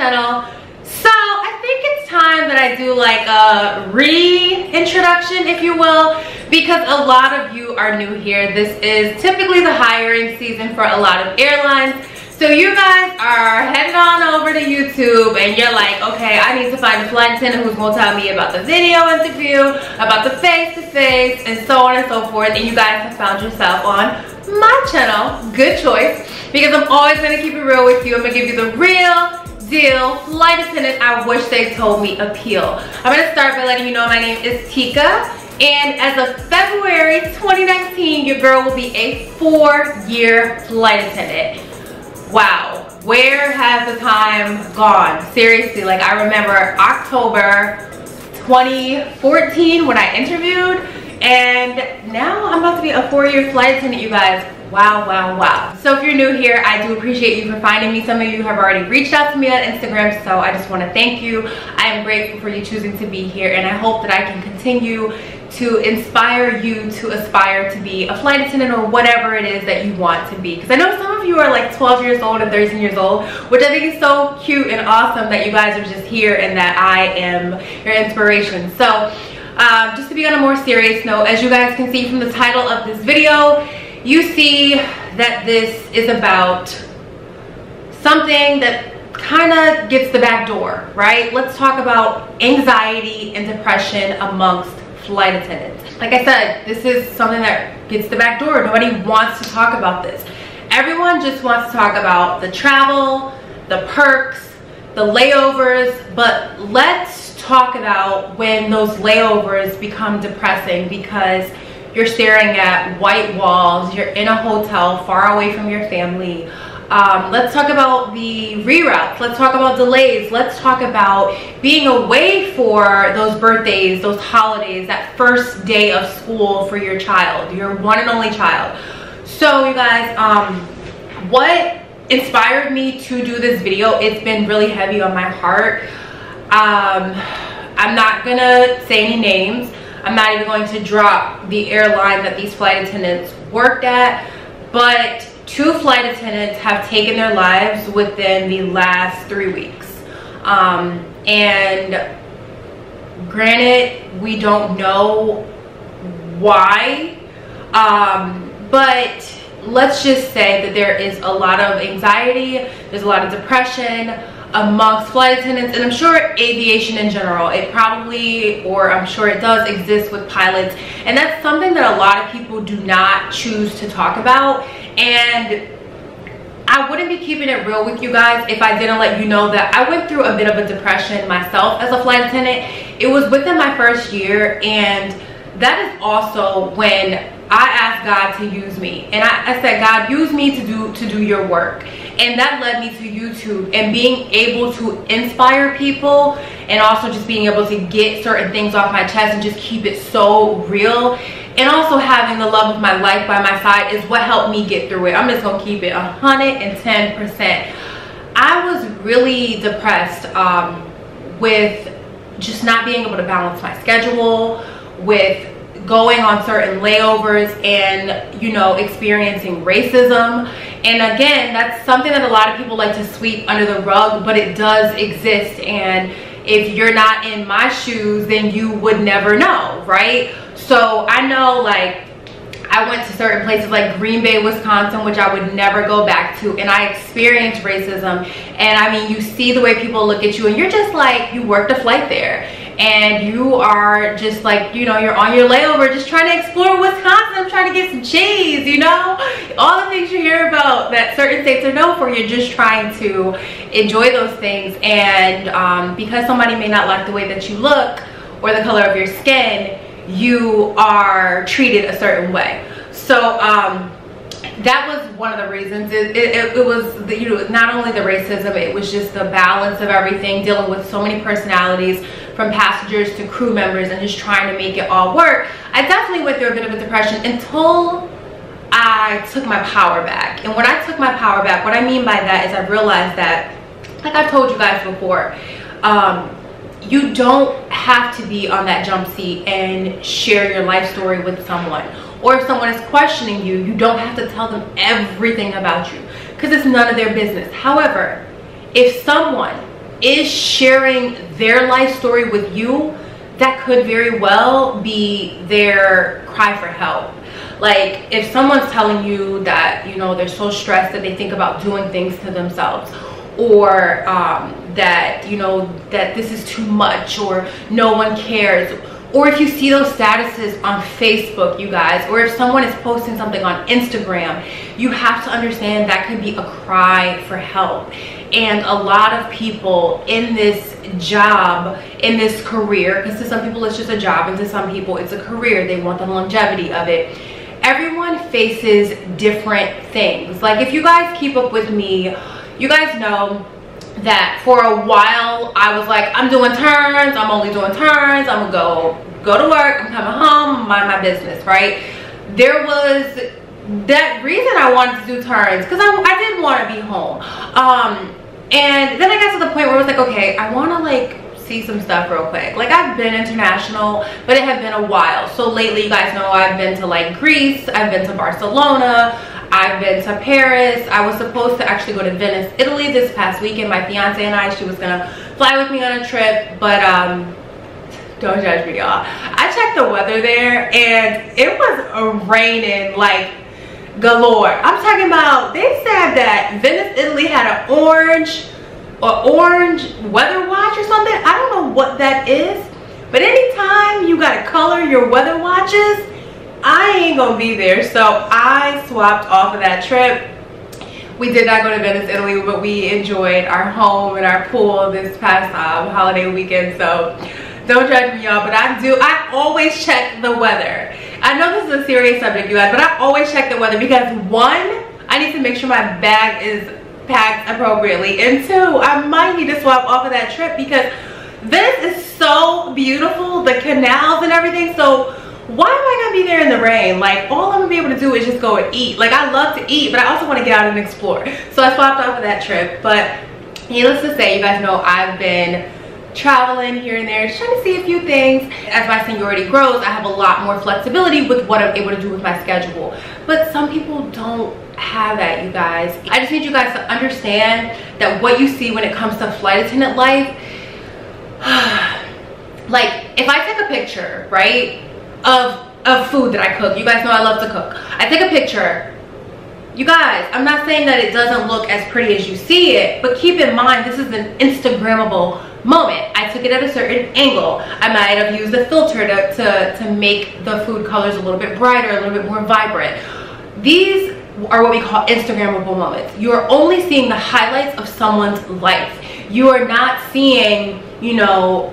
channel. So I think it's time that I do like a reintroduction, if you will, because a lot of you are new here. This is typically the hiring season for a lot of airlines. So you guys are headed on over to YouTube and you're like, okay, I need to find a flight attendant who's gonna tell me about the video interview, about the face-to-face, and so on and so forth. And you guys have found yourself on my channel. Good choice, because I'm always gonna keep it real with you. I'm gonna give you the real deal flight attendant I wish they told me appeal. I'm gonna start by letting you know my name is Tika, and as of February 2019, your girl will be a 4-year flight attendant. Wow, where has the time gone? Seriously, like I remember October 2014 when I interviewed, and now I'm about to be a 4-year flight attendant, you guys. Wow, wow, wow. So if you're new here, I do appreciate you for finding me. Some of you have already reached out to me on Instagram, so I just want to thank you. I am grateful for you choosing to be here, and I hope that I can continue to inspire you to aspire to be a flight attendant or whatever it is that you want to be. Because I know some of you are like 12 years old and 13 years old, which I think is so cute and awesome that you guys are just here and that I am your inspiration. So just to be on a more serious note, as you guys can see from the title of this video, you see that this is about something that kind of gets the back door, right? Let's talk about anxiety and depression amongst flight attendants. Like I said, this is something that gets the back door. Nobody wants to talk about this. Everyone just wants to talk about the travel, the perks, the layovers, but let's talk about when those layovers become depressing because you're staring at white walls, you're in a hotel far away from your family. Let's talk about the reroutes. Let's talk about delays. Let's talk about being away for those birthdays, those holidays, that first day of school for your child, your one and only child. So you guys, what inspired me to do this video, it's been really heavy on my heart. I'm not gonna say any names. I'm not even going to drop the airline that these flight attendants worked at, but 2 flight attendants have taken their lives within the last 3 weeks. And granted, we don't know why, but let's just say that there is a lot of anxiety, there's a lot of depression amongst flight attendants, and I'm sure aviation in general. It probably, or I'm sure it does exist with pilots, and that's something that a lot of people do not choose to talk about. And I wouldn't be keeping it real with you guys if I didn't let you know that I went through a bit of a depression myself as a flight attendant. It was within my first year, and that is also when I asked God to use me, and I said, God, use me to do your work. And that led me to YouTube and being able to inspire people, and also just being able to get certain things off my chest and just keep it so real. And also having the love of my life by my side is what helped me get through it. I'm just gonna keep it 110%. I was really depressed with just not being able to balance my schedule, with going on certain layovers, and you know, experiencing racism. And again, that's something that a lot of people like to sweep under the rug, but it does exist. And if you're not in my shoes, then you would never know, right? So I know, like, I went to certain places like Green Bay, Wisconsin, which I would never go back to, and I experienced racism. And I mean, you see the way people look at you, and you're just like, you worked a flight there, and you are just like, you know, you're on your layover just trying to explore Wisconsin. I'm trying to get some cheese, you know, all the things you hear about that certain states are known for. You're just trying to enjoy those things, and because somebody may not like the way that you look or the color of your skin, you are treated a certain way. So that was one of the reasons. It was the, you know, not only the racism, it was just the balance of everything, dealing with so many personalities, from passengers to crew members, and just trying to make it all work. I definitely went through a bit of a depression until I took my power back. And when I took my power back, what I mean by that is I realized that, like I've told you guys before, you don't have to be on that jump seat and share your life story with someone. Or if someone is questioning you, you don't have to tell them everything about you, because it's none of their business. However, if someone is sharing their life story with you, that could very well be their cry for help. Like if someone's telling you that, you know, they're so stressed that they think about doing things to themselves, or that, you know, that this is too much, or no one cares, or if you see those statuses on Facebook, you guys, or if someone is posting something on Instagram, you have to understand that could be a cry for help. And a lot of people in this job, in this career, because to some people it's just a job and to some people it's a career, they want the longevity of it. Everyone faces different things. Like if you guys keep up with me, you guys know that for a while I was like, I'm doing turns, I'm only doing turns, I'm gonna go to work, I'm coming home, mind my business, right? There was that reason I wanted to do turns, because I didn't want to be home. And then I got to the point where I was like, okay, I want to like see some stuff real quick. Like I've been international, but it had been a while. So lately, you guys know I've been to like Greece, I've been to Barcelona, I've been to Paris. I was supposed to actually go to Venice, Italy this past weekend. My fiance and I, she was gonna fly with me on a trip, but don't judge me, y'all. I checked the weather there and it was raining like galore. I'm talking about, they said that Venice, Italy had an orange weather watch or something. I don't know what that is, but anytime you gotta color your weather watches, I ain't gonna be there. So I swapped off of that trip. We did not go to Venice, Italy, but we enjoyed our home and our pool this past holiday weekend. So don't judge me, y'all, but I always check the weather. I know this is a serious subject, you guys, but I always check the weather because one, I need to make sure my bag is packed appropriately, and two, I might need to swap off of that trip because this is so beautiful, the canals and everything. So why am I gonna be there in the rain? Like all I'm gonna be able to do is just go and eat. Like I love to eat, but I also want to get out and explore. So I swapped off of that trip. But needless to say, you guys know I've been traveling here and there, just trying to see a few things. As my seniority grows, I have a lot more flexibility with what I'm able to do with my schedule. But some people don't have that, you guys. I just need you guys to understand that what you see when it comes to flight attendant life, like if I take a picture, right, of food that I cook, you guys know I love to cook. I take a picture, you guys, I'm not saying that it doesn't look as pretty as you see it, but keep in mind this is an Instagrammable moment. I took it at a certain angle. I might have used a filter to make the food colors a little bit brighter, a little bit more vibrant. These are what we call Instagrammable moments. You are only seeing the highlights of someone's life. You are not seeing, you know,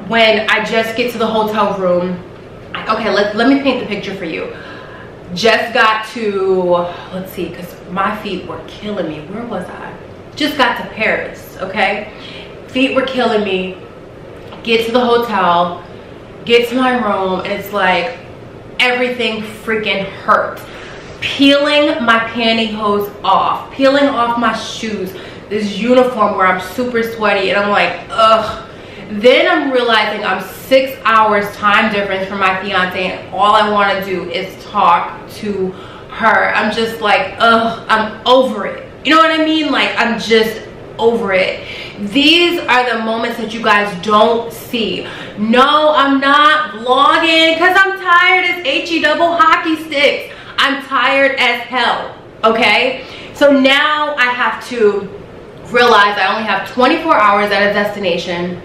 when I just get to the hotel room. Okay, let me paint the picture for you. Just got to, let's see, because my feet were killing me. Where was I? Just got to Paris, okay? Feet were killing me. Get to the hotel, get to my room, and it's like everything freaking hurt. Peeling my pantyhose off, peeling off my shoes, this uniform where I'm super sweaty, and I'm like, ugh. Then I'm realizing I'm 6 hours time difference from my fiance, and all I want to do is talk to her. I'm just like, ugh, I'm over it. You know what I mean? Like, I'm just over it. These are the moments that you guys don't see. No, I'm not vlogging because I'm tired as H-E-double hockey sticks. I'm tired as hell, okay? So now I have to realize I only have 24 hours at a destination.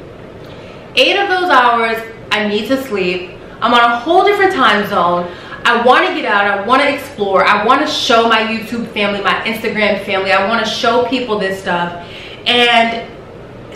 8 of those hours I need to sleep. I'm on a whole different time zone. I want to get out, I want to explore, I want to show my YouTube family, my Instagram family, I want to show people this stuff, and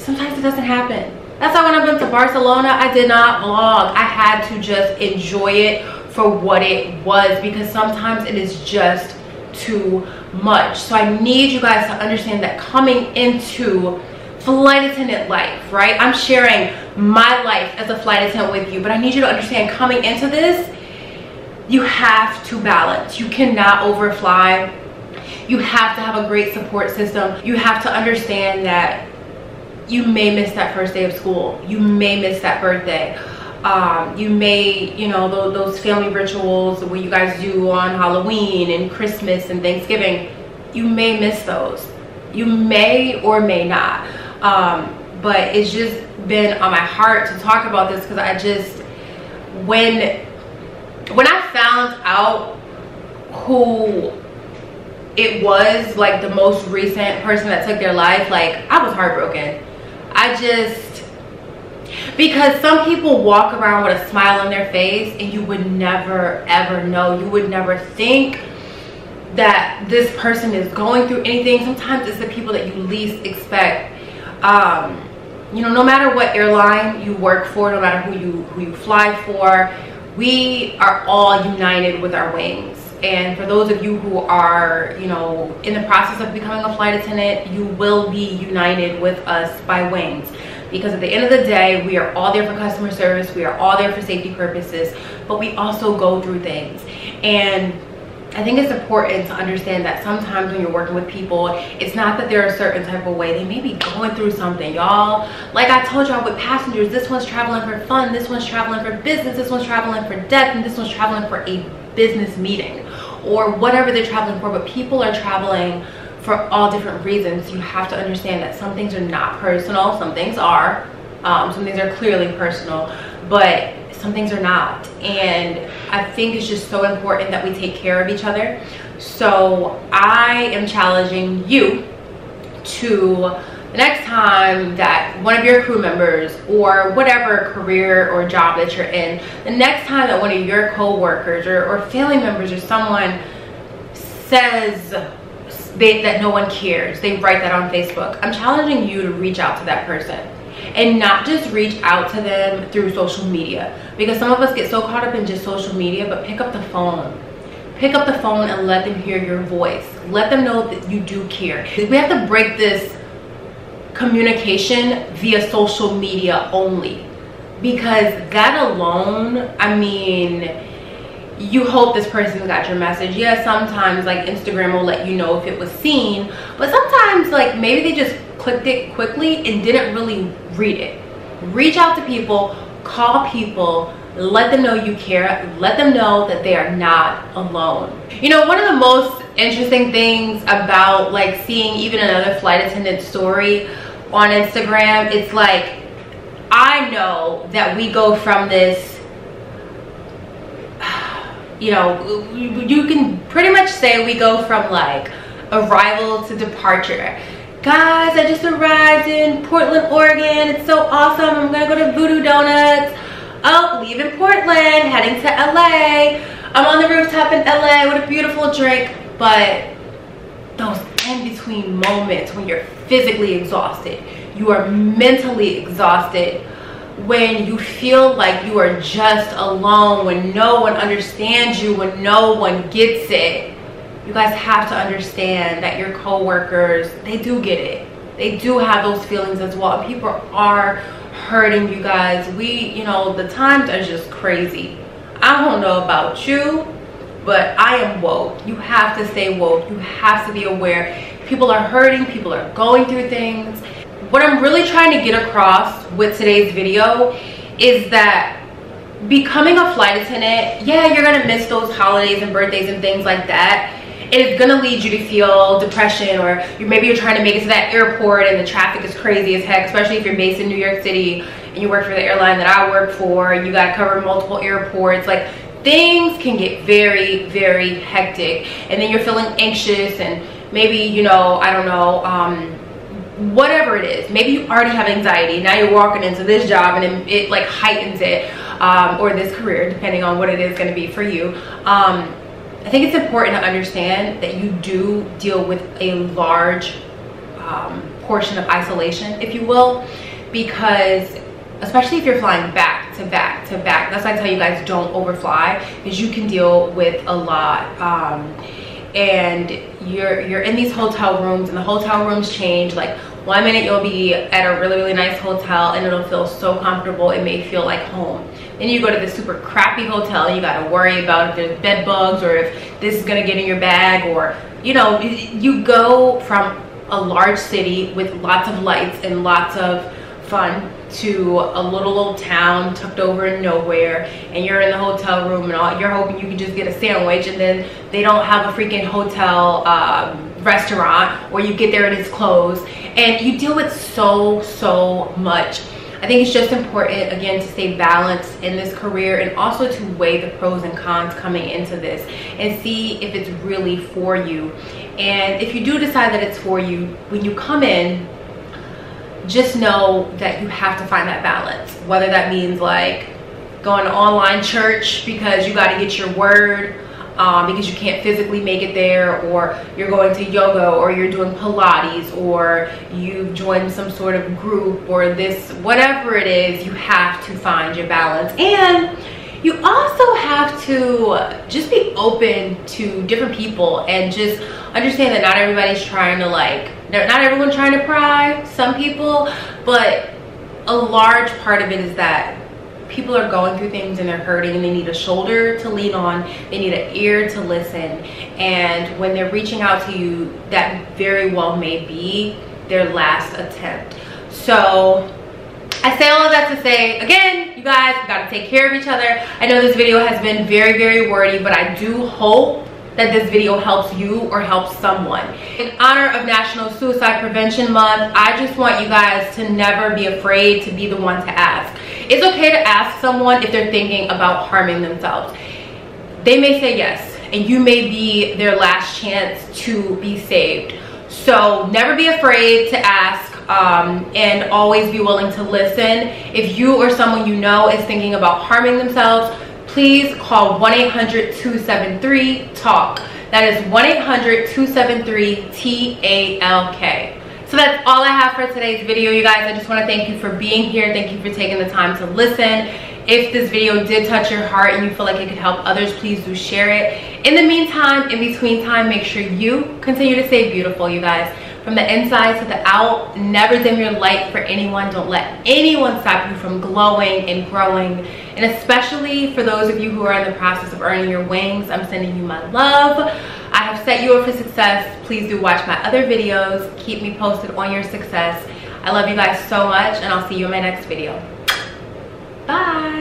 sometimes it doesn't happen. That's why when I went to Barcelona, I did not vlog. I had to just enjoy it for what it was, because sometimes it is just too much. So I need you guys to understand that coming into flight attendant life, right? I'm sharing my life as a flight attendant with you, but I need you to understand coming into this, you have to balance. You cannot overfly. You have to have a great support system. You have to understand that you may miss that first day of school. You may miss that birthday. You may, you know, those family rituals where you guys do on Halloween and Christmas and Thanksgiving, you may miss those. You may or may not. but it's just been on my heart to talk about this because I just, when I found out who it was, like the most recent person that took their life, like I was heartbroken. Because some people walk around with a smile on their face and you would never ever know, you would never think that this person is going through anything. Sometimes it's the people that you least expect. You know, no matter what airline you work for, no matter who you fly for, we are all united with our wings. And for those of you who are, you know, in the process of becoming a flight attendant, you will be united with us by wings. Because at the end of the day, we are all there for customer service, we are all there for safety purposes, but we also go through things. And I think it's important to understand that sometimes when you're working with people, it's not that they're a certain type of way. They may be going through something, y'all. Like I told y'all with passengers, this one's traveling for fun, this one's traveling for business, this one's traveling for death, and this one's traveling for a business meeting or whatever they're traveling for. But people are traveling for all different reasons. You have to understand that some things are not personal, some things are. Some things are clearly personal, but some things are not. And I think it's just so important that we take care of each other. So I am challenging you to, the next time that one of your crew members or whatever career or job that you're in, the next time that one of your co-workers or family members or someone says that no one cares, they write that on Facebook, I'm challenging you to reach out to that person. And not just reach out to them through social media, because some of us get so caught up in just social media, but pick up the phone. Pick up the phone and let them hear your voice. Let them know that you do care. We have to break this communication via social media only, because that alone, I mean, you hope this person got your message. Yeah, sometimes like Instagram will let you know if it was seen, but sometimes like maybe they just clicked it quickly and didn't really read it. Reach out to people, call people, let them know you care, let them know that they are not alone. You know, one of the most interesting things about like seeing even another flight attendant story on Instagram, it's like, I know that we go from this, you know, you can pretty much say we go from like arrival to departure. Guys, I just arrived in Portland, Oregon. It's so awesome. I'm gonna go to Voodoo Donuts. Oh, leaving Portland, heading to LA. I'm on the rooftop in LA with a beautiful drink. But those in-between moments when you're physically exhausted, you are mentally exhausted, when you feel like you are just alone, when no one understands you, when no one gets it, you guys have to understand that your co-workers, they do get it. They do have those feelings as well. People are hurting, you guys. You know, the times are just crazy. I don't know about you, but I am woke. You have to stay woke. You have to be aware. People are hurting. People are going through things. What I'm really trying to get across with today's video is that becoming a flight attendant, yeah, you're gonna miss those holidays and birthdays and things like that. It's gonna lead you to feel depression, or maybe you're trying to make it to that airport and the traffic is crazy as heck, especially if you're based in New York City and you work for the airline that I work for and you gotta cover multiple airports. Like, things can get very, very hectic, and then you're feeling anxious, and maybe, you know, I don't know, whatever it is, maybe you already have anxiety. Now you're walking into this job and it like heightens it, or this career, depending on what it is going to be for you. I think it's important to understand that you do deal with a large portion of isolation, if you will, because especially if you're flying back to back to back, that's why I tell you guys don't overfly, because you can deal with a lot. And you're in these hotel rooms, and the hotel rooms change. Like, one minute you'll be at a really, really nice hotel and it'll feel so comfortable, it may feel like home. Then you go to this super crappy hotel and you gotta worry about if there's bed bugs or if this is gonna get in your bag, or, you know, you go from a large city with lots of lights and lots of fun to a little old town tucked over in nowhere, and you're in the hotel room and all, you're hoping you can just get a sandwich, and then they don't have a freaking hotel restaurant, or you get there and it's closed, and you deal with so much. I think it's just important, again, to stay balanced in this career, and also to weigh the pros and cons coming into this and see if it's really for you. And if you do decide that it's for you, when you come in, just know that you have to find that balance, whether that means like going to online church because you got to get your word, because you can't physically make it there, or you're going to yoga, or you're doing Pilates, or you've joined some sort of group, or this, whatever it is, you have to find your balance. And you also have to just be open to different people, and just understand that not everybody's trying to not everyone's trying to pry, some people, but a large part of it is that people are going through things and they're hurting, and they need a shoulder to lean on, they need an ear to listen. And when they're reaching out to you, that very well may be their last attempt. So I say all of that to say, again, you guys got to take care of each other. I know this video has been very wordy, but I do hope that this video helps you or helps someone. In honor of National Suicide Prevention Month, I just want you guys to never be afraid to be the one to ask. It's okay to ask someone if they're thinking about harming themselves. They may say yes, and you may be their last chance to be saved. So never be afraid to ask, and always be willing to listen. If you or someone you know is thinking about harming themselves, please call 1-800-273-TALK. That is 1-800-273-TALK. So that's all I have for today's video, you guys. I just want to thank you for being here. Thank you for taking the time to listen. If this video did touch your heart and you feel like it could help others, please do share it. In the meantime, in between time, make sure you continue to stay beautiful, you guys. From the inside to the out, never dim your light for anyone. Don't let anyone stop you from glowing and growing. And especially for those of you who are in the process of earning your wings, I'm sending you my love. I have set you up for success. Please do watch my other videos. Keep me posted on your success. I love you guys so much, and I'll see you in my next video. Bye.